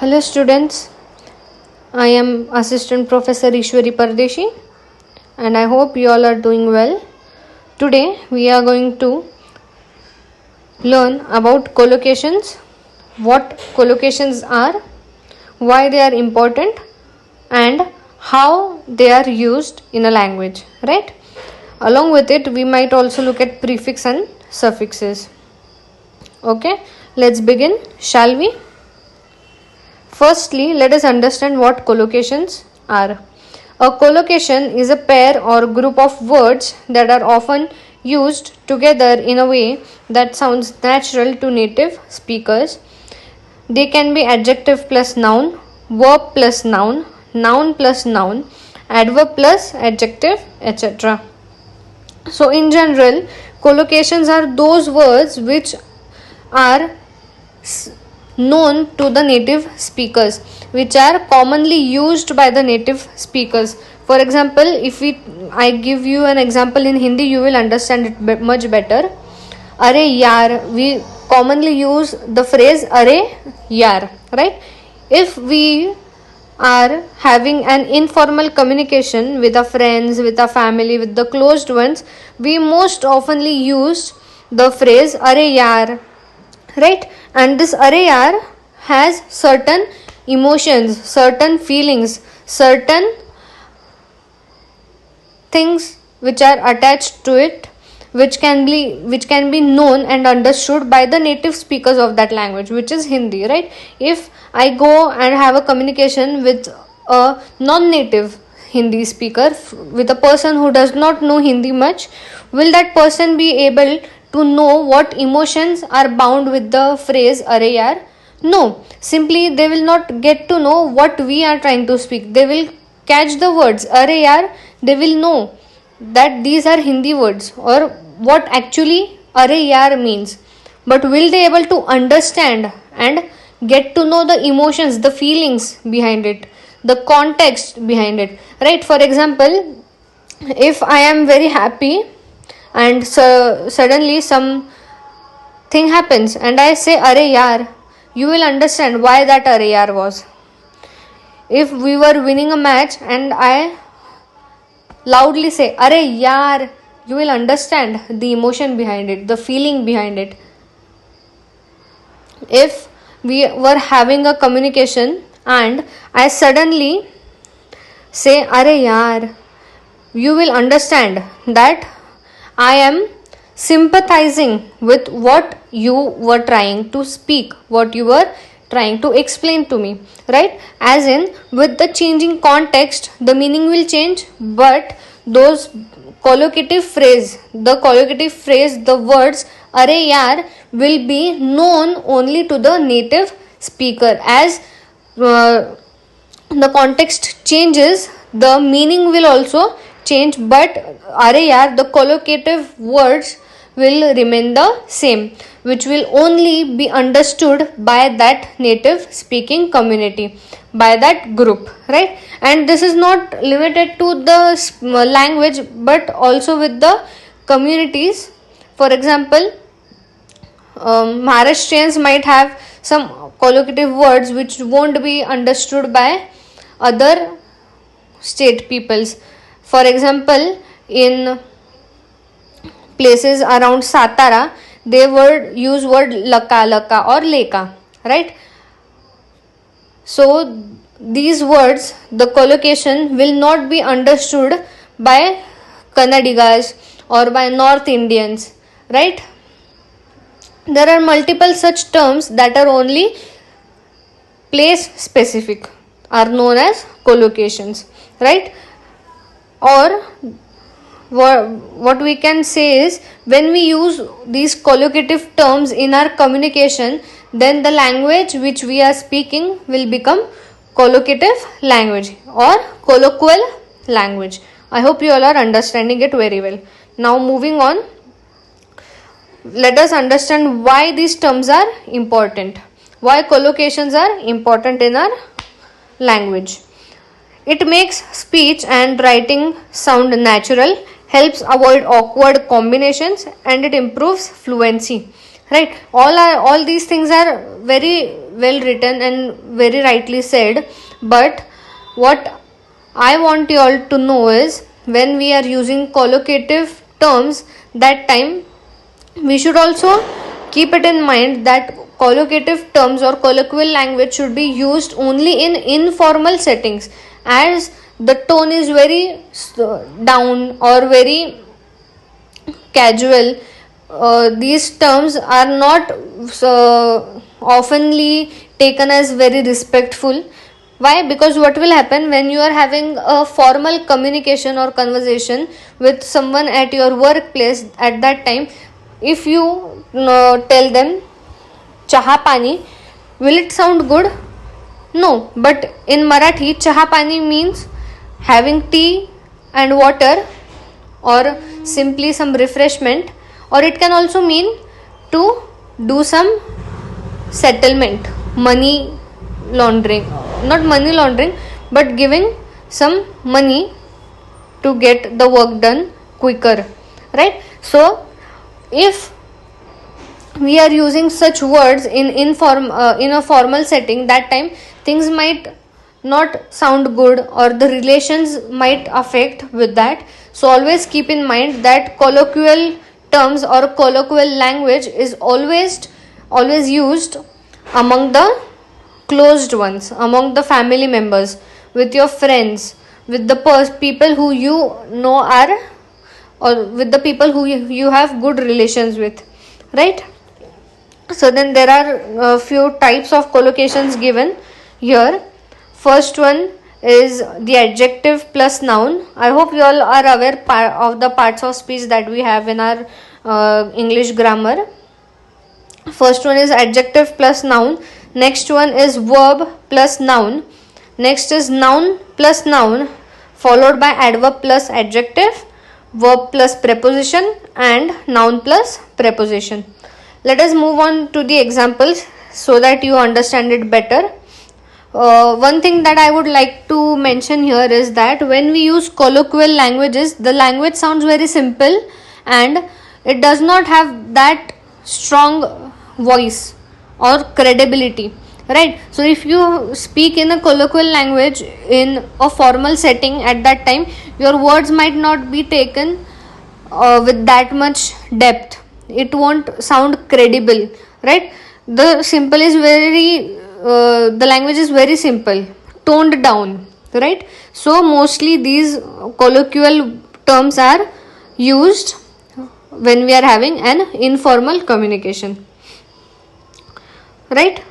Hello students, I am Assistant Professor Ishwari Pardeshi and I hope you all are doing well. Today we are going to learn about collocations, what collocations are, why they are important and how they are used in a language, right? Along with it we might also look at prefix and suffixes. Okay, let's begin, shall we? Firstly, let us understand what collocations are. A collocation is a pair or group of words that are often used together in a way that sounds natural to native speakers. They can be adjective plus noun, verb plus noun, noun plus noun, adverb plus adjective, etc. So, in general, collocations are those words which are known to the native speakers, which are commonly used by the native speakers. For example, if I give you an example in Hindi, you will understand it much better. Are yaar, we commonly use the phrase are yaar, right? If we are having an informal communication with our friends, with our family, with the closed ones, we most oftenly use the phrase are yaar, right? And this are yaar has certain emotions, certain feelings, certain things which are attached to it, which can be known and understood by the native speakers of that language, which is Hindi, right? If I go and have a communication with a non-native Hindi speaker, with a person who does not know Hindi much, will that person be able to know what emotions are bound with the phrase are yaar? No, simply they will not get to know what we are trying to speak. They will catch the words are yaar, they will know that these are Hindi words or what actually are yaar means. But will they able to understand and get to know the emotions, the feelings behind it, the context behind it, right? For example, if I am very happy and suddenly some thing happens and I say are yaar, you will understand why that are yaar was. If we were winning a match and I loudly say are yaar, you will understand the emotion behind it, the feeling behind it. If we were having a communication and I suddenly say are yaar, you will understand that I am sympathizing with what you were trying to speak, what you were trying to explain to me, right? As in, with the changing context, the meaning will change, but those collocative phrase, the words are yaar will be known only to the native speaker. As the context changes, the meaning will also change, but are yaar, the collocative words will remain the same, which will only be understood by that native speaking community, by that group, right? And this is not limited to the language but also with the communities. For example, Maharashtrians might have some collocative words which won't be understood by other state peoples. For example, in places around Satara, they would use word laka or leka, right? So these words, the collocation will not be understood by Kannadigas or by North Indians, right? There are multiple such terms that are only place specific, are known as collocations, right? Or what we can say is, when we use these collocative terms in our communication, then the language which we are speaking will become collocative language or colloquial language. I hope you all are understanding it very well. Now moving on, let us understand why these terms are important, why collocations are important in our language. It makes speech and writing sound natural, helps avoid awkward combinations, and it improves fluency, right? All these things are very well written and very rightly said, but what I want you all to know is, when we are using collocative terms, that time we should also keep it in mind that collocative terms or colloquial language should be used only in informal settings, as the tone is very down or very casual. These terms are not oftenly taken as very respectful. Why? Because what will happen when you are having a formal communication or conversation with someone at your workplace, at that time, if you tell them chaha pani, will it sound good? No. But in Marathi, chaha pani means having tea and water, or simply some refreshment, or it can also mean to do some settlement, money laundering, not money laundering, but giving some money to get the work done quicker, right? So if we are using such words in a formal setting, that time things might not sound good, or the relations might affect with that. So always keep in mind that colloquial terms or colloquial language is always used among the closed ones, among the family members, with your friends, with the people who you know are, or with the people who you have good relations with, right? So then there are a few types of collocations given here. First one is the adjective plus noun. I hope you all are aware of the parts of speech that we have in our English grammar. First one is adjective plus noun. Next one is verb plus noun. Next is noun plus noun, followed by adverb plus adjective, verb plus preposition, and noun plus preposition. Let us move on to the examples so that you understand it better. One thing that I would like to mention here is that when we use colloquial languages, the language sounds very simple and it does not have that strong voice or credibility, right? So if you speak in a colloquial language in a formal setting, at that time your words might not be taken with that much depth. It won't sound credible, right? The language is very simple, toned down, right? So mostly these colloquial terms are used when we are having an informal communication, right?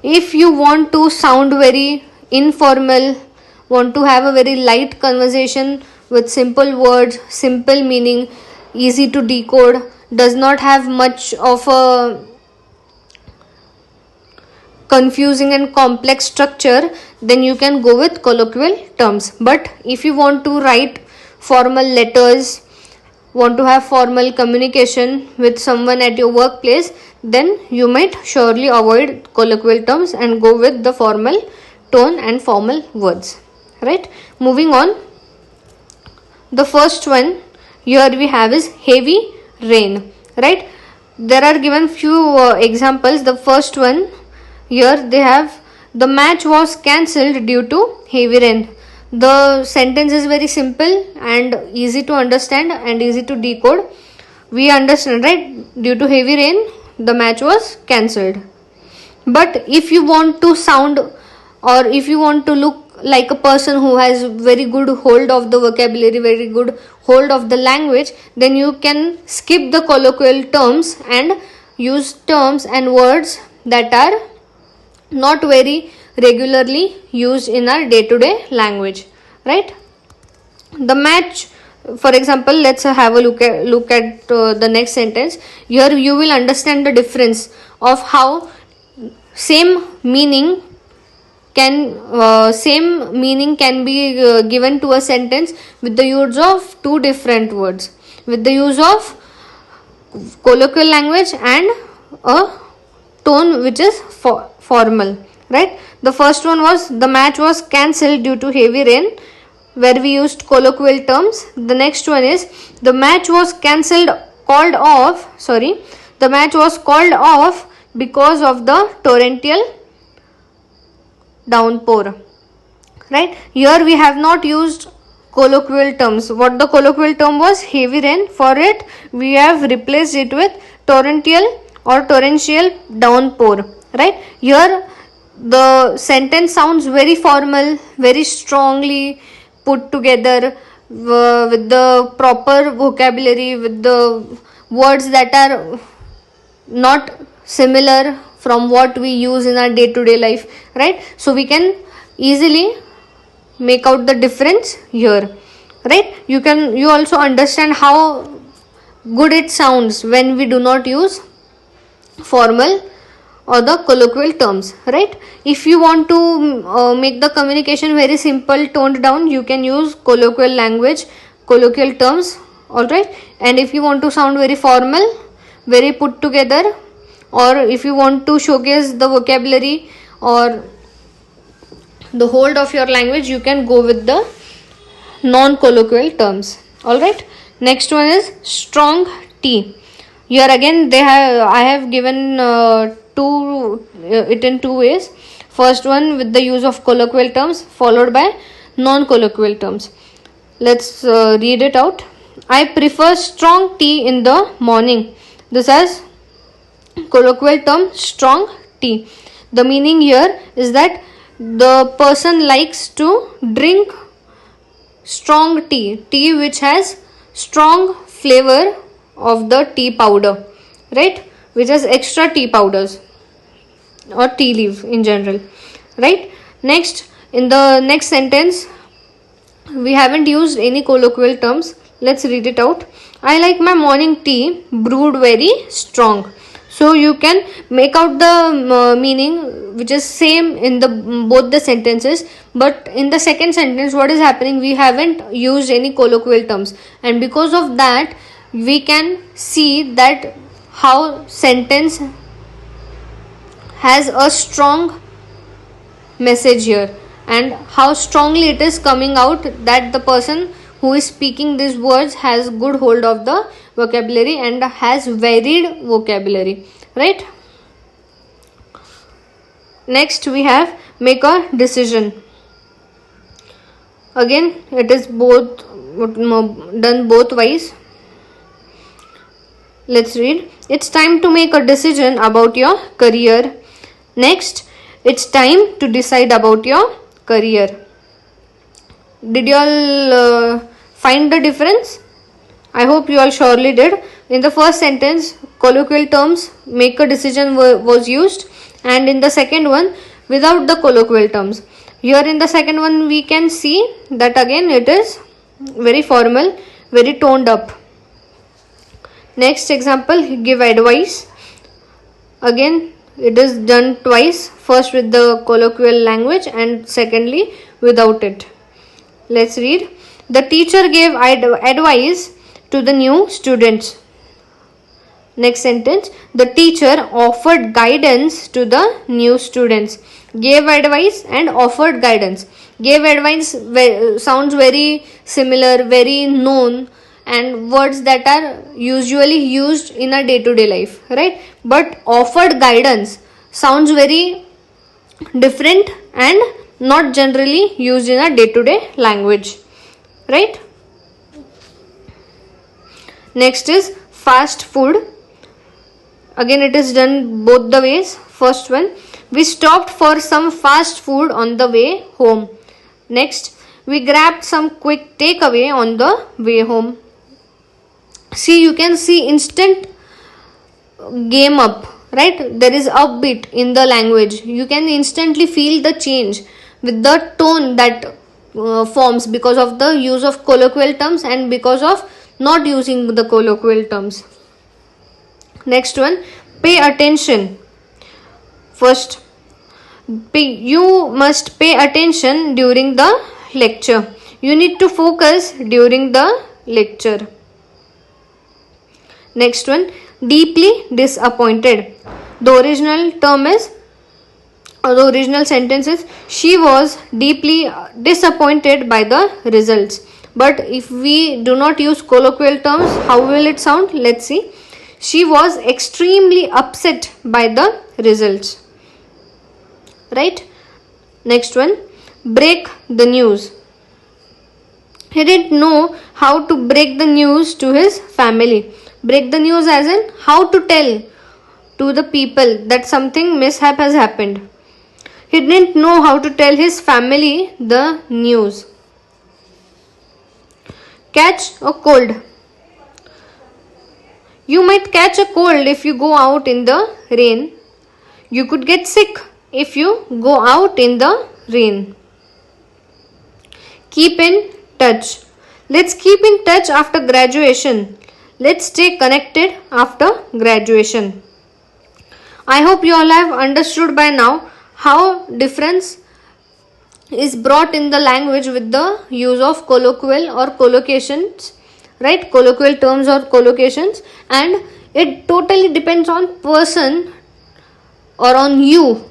If you want to sound very informal, want to have a very light conversation with simple words, simple meaning, easy to decode, does not have much of a confusing and complex structure, then you can go with colloquial terms. But if you want to write formal letters, want to have formal communication with someone at your workplace, then you might surely avoid colloquial terms and go with the formal tone and formal words, right? Moving on, the first one here we have is heavy rain, right? There are given few examples. The first one here, they have the match was cancelled due to heavy rain. The sentence is very simple and easy to understand and easy to decode. We understand, right? Due to heavy rain, the match was cancelled. But if you want to sound, or if you want to look like a person who has very good hold of the vocabulary, very good hold of the language, then you can skip the colloquial terms and use terms and words that are not very regularly used in our day-to-day language, right? The match, for example, let's have a look at the next sentence. Here you will understand the difference of how same meaning can be given to a sentence with the use of two different words, with the use of colloquial language and a tone which is formal, right? The first one was the match was cancelled due to heavy rain, where we used colloquial terms. The next one is the match was called off The match was called off because of the torrential downpour. Right? Here we have not used colloquial terms. What the colloquial term was? Heavy rain. For it, we have replaced it with torrential or torrential downpour. Right? Here the sentence sounds very formal, very strongly put together, with the proper vocabulary, with the words that are not similar from what we use in our day-to-day life, right? So we can easily make out the difference here, right? You also understand how good it sounds when we do not use formal or the colloquial terms, right? If you want to make the communication very simple, toned down, you can use colloquial language, colloquial terms, all right? And if you want to sound very formal, very put together, or if you want to showcase the vocabulary or the hold of your language, you can go with the non-colloquial terms, all right? Next one is strong T. Here again I have given it in two ways. First one with the use of colloquial terms followed by non-colloquial terms. Let's read it out. I prefer strong tea in the morning. This has colloquial term strong tea. The meaning here is that the person likes to drink strong tea which has strong flavor of the tea powder, right? Which has extra tea powders or tea leaf in general, right? Next, in the next sentence, we haven't used any colloquial terms. Let's read it out. I like my morning tea brewed very strong. So you can make out the meaning which is same in the both the sentences, but in the second sentence what is happening, we haven't used any colloquial terms, and because of that we can see that how sentence has a strong message here and how strongly it is coming out that the person who is speaking these words has good hold of the vocabulary and has varied vocabulary, right? Next we have make a decision. Again it is both done both ways. Let's read. It's time to make a decision about your career. Next, it's time to decide about your career. Did you all find the difference? I hope you all surely did. In the first sentence, colloquial terms make a decision was used, and in the second one, without the colloquial terms. Here in the second one, we can see that again it is very formal, very toned up. Next example, give advice. Again, it is done twice. First with the colloquial language and secondly without it. Let's read. The teacher gave advice to the new students. Next sentence. The teacher offered guidance to the new students. Gave advice and offered guidance. Gave advice sounds very similar, very known, and words that are usually used in a day-to-day life, right? But offered guidance sounds very different and not generally used in a day-to-day language, right? Next is fast food. Again it is done both the ways. First one, we stopped for some fast food on the way home. Next, we grabbed some quick takeaway on the way home. See, you can see instant game up, right? There is upbeat in the language. You can instantly feel the change with the tone that forms because of the use of colloquial terms and because of not using the colloquial terms. Next one, pay attention. First, you must pay attention during the lecture. You need to focus during the lecture. Next one, deeply disappointed. The original sentence is, she was deeply disappointed by the results. But if we do not use colloquial terms, how will it sound? Let's see. She was extremely upset by the results. Right? Next one, break the news. He didn't know how to break the news to his family. Break the news as in how to tell to the people that something mishap has happened. He didn't know how to tell his family the news. Catch a cold. You might catch a cold if you go out in the rain. You could get sick if you go out in the rain. Keep in touch. Let's keep in touch after graduation. Let's stay connected after graduation. I hope you all have understood by now how difference is brought in the language with the use of colloquial or collocations, right? Colloquial terms or collocations, and it totally depends on person or on you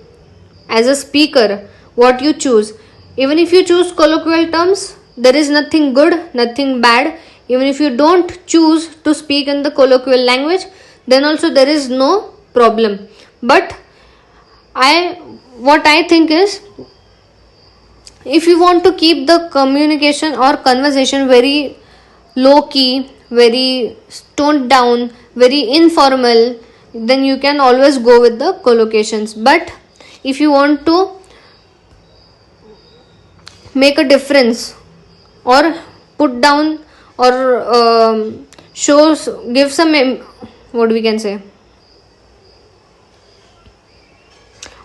as a speaker what you choose. Even if you choose colloquial terms, there is nothing good, nothing bad. Even if you don't choose to speak in the colloquial language, then also there is no problem. But what I think is, if you want to keep the communication or conversation very low key, very toned down, very informal, then you can always go with the collocations. But if you want to make a difference or put down or give some, what we can say,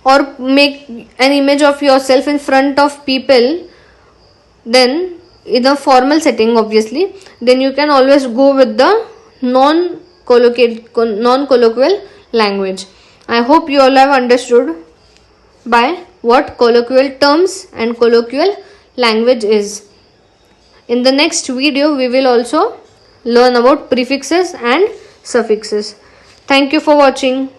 or make an image of yourself in front of people, then in a formal setting obviously, then you can always go with the non-colloquial language. I hope you all have understood by what colloquial terms and colloquial language is. In the next video, we will also learn about prefixes and suffixes. Thank you for watching.